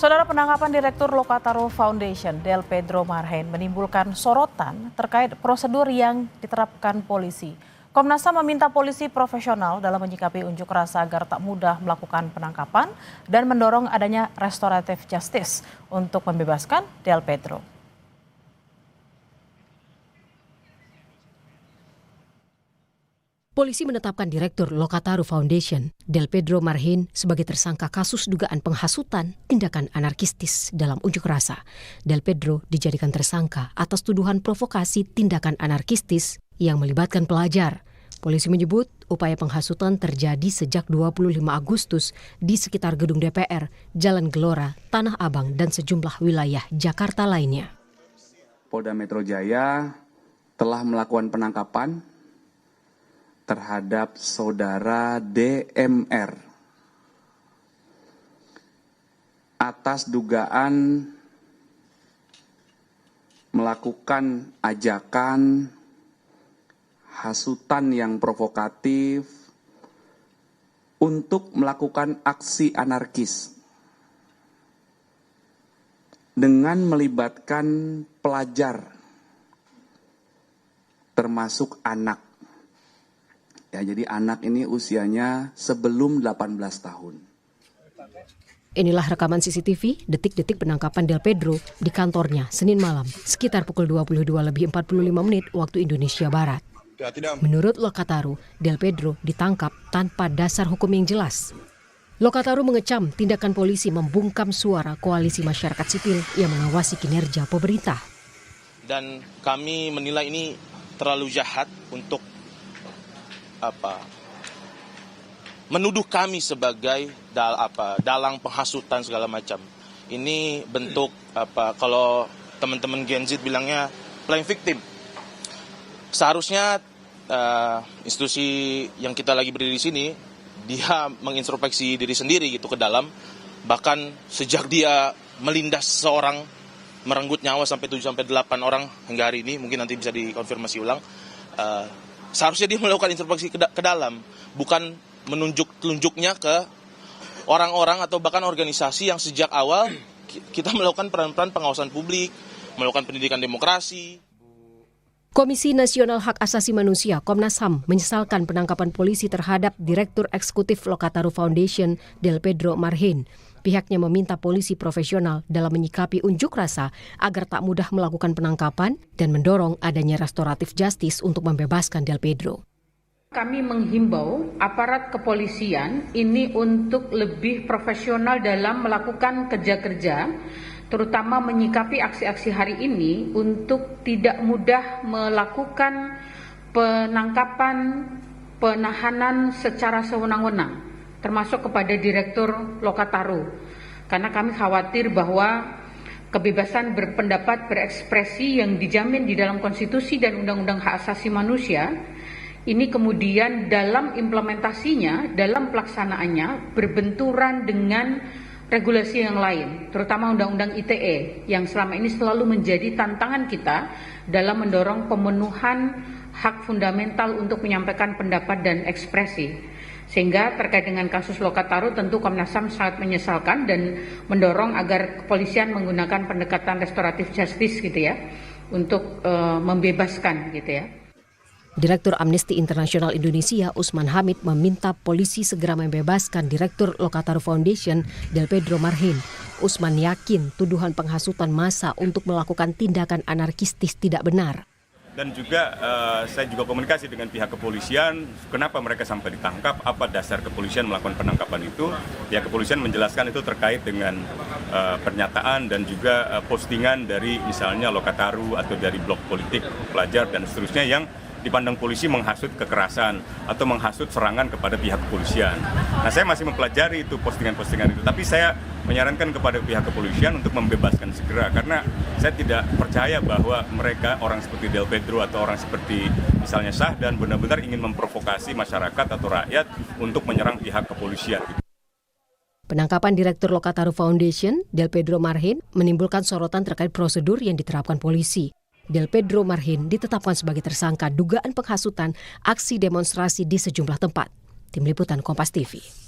Saudara, penangkapan Direktur Lokataru Foundation, Del Pedro Marhen, menimbulkan sorotan terkait prosedur yang diterapkan polisi. Komnas HAM meminta polisi profesional dalam menyikapi unjuk rasa agar tak mudah melakukan penangkapan dan mendorong adanya restoratif justice untuk membebaskan Del Pedro. Polisi menetapkan Direktur Lokataru Foundation, Del Pedro Marhen, sebagai tersangka kasus dugaan penghasutan tindakan anarkistis dalam unjuk rasa. Del Pedro dijadikan tersangka atas tuduhan provokasi tindakan anarkistis yang melibatkan pelajar. Polisi menyebut upaya penghasutan terjadi sejak 25 Agustus di sekitar gedung DPR, Jalan Gelora, Tanah Abang, dan sejumlah wilayah Jakarta lainnya. Polda Metro Jaya telah melakukan penangkapan terhadap saudara DMR atas dugaan melakukan ajakan hasutan yang provokatif untuk melakukan aksi anarkis dengan melibatkan pelajar termasuk anak. Ya, jadi anak ini usianya sebelum 18 tahun. Inilah rekaman CCTV detik-detik penangkapan Del Pedro di kantornya Senin malam sekitar pukul 22:45 waktu Indonesia Barat. Menurut Lokataru, Del Pedro ditangkap tanpa dasar hukum yang jelas. Lokataru mengecam tindakan polisi membungkam suara koalisi masyarakat sipil yang mengawasi kinerja pemerintah. Dan kami menilai ini terlalu jahat untuk menuduh kami sebagai dalang penghasutan segala macam. Ini bentuk kalau teman-teman Gen Z bilangnya playing victim. Seharusnya institusi yang kita lagi berdiri di sini, dia mengintrospeksi diri sendiri gitu ke dalam. Bahkan sejak dia melindas seseorang, merenggut nyawa sampai 7-8 orang hingga hari ini, mungkin nanti bisa dikonfirmasi ulang. Seharusnya dia melakukan introspeksi ke dalam, bukan menunjuk-telunjuknya ke orang-orang atau bahkan organisasi yang sejak awal kita melakukan peran-peran pengawasan publik, melakukan pendidikan demokrasi. Komisi Nasional Hak Asasi Manusia Komnas HAM menyesalkan penangkapan polisi terhadap Direktur Eksekutif Lokataru Foundation, Del Pedro Marhen. Pihaknya meminta polisi profesional dalam menyikapi unjuk rasa agar tak mudah melakukan penangkapan dan mendorong adanya restoratif justice untuk membebaskan Del Pedro. Kami menghimbau aparat kepolisian ini untuk lebih profesional dalam melakukan kerja-kerja, terutama menyikapi aksi-aksi hari ini untuk tidak mudah melakukan penangkapan, penahanan secara sewenang-wenang, termasuk kepada Direktur Lokataru. Karena kami khawatir bahwa kebebasan berpendapat, berekspresi yang dijamin di dalam konstitusi dan undang-undang hak asasi manusia, ini kemudian dalam implementasinya, dalam pelaksanaannya berbenturan dengan regulasi yang lain, terutama Undang-Undang ITE yang selama ini selalu menjadi tantangan kita dalam mendorong pemenuhan hak fundamental untuk menyampaikan pendapat dan ekspresi. Sehingga terkait dengan kasus Lokataru tentu Komnas HAM sangat menyesalkan dan mendorong agar kepolisian menggunakan pendekatan restoratif justice gitu ya untuk membebaskan gitu ya. Direktur Amnesty International Indonesia Usman Hamid meminta polisi segera membebaskan Direktur Lokataru Foundation, Del Pedro Marhen. Usman yakin tuduhan penghasutan massa untuk melakukan tindakan anarkistis tidak benar. Dan juga saya juga komunikasi dengan pihak kepolisian, kenapa mereka sampai ditangkap, apa dasar kepolisian melakukan penangkapan itu. Pihak kepolisian menjelaskan itu terkait dengan pernyataan dan juga postingan dari misalnya Lokataru atau dari blog politik pelajar dan seterusnya yang dipandang polisi menghasut kekerasan atau menghasut serangan kepada pihak kepolisian. Nah, saya masih mempelajari itu postingan-postingan itu, tapi saya menyarankan kepada pihak kepolisian untuk membebaskan segera karena saya tidak percaya bahwa mereka orang seperti Del Pedro atau orang seperti misalnya Syahdan benar-benar ingin memprovokasi masyarakat atau rakyat untuk menyerang pihak kepolisian. Penangkapan Direktur Lokataru Foundation, Del Pedro Marhen, menimbulkan sorotan terkait prosedur yang diterapkan polisi. Del Pedro Marhen ditetapkan sebagai tersangka dugaan penghasutan aksi demonstrasi di sejumlah tempat. Tim Liputan Kompas TV.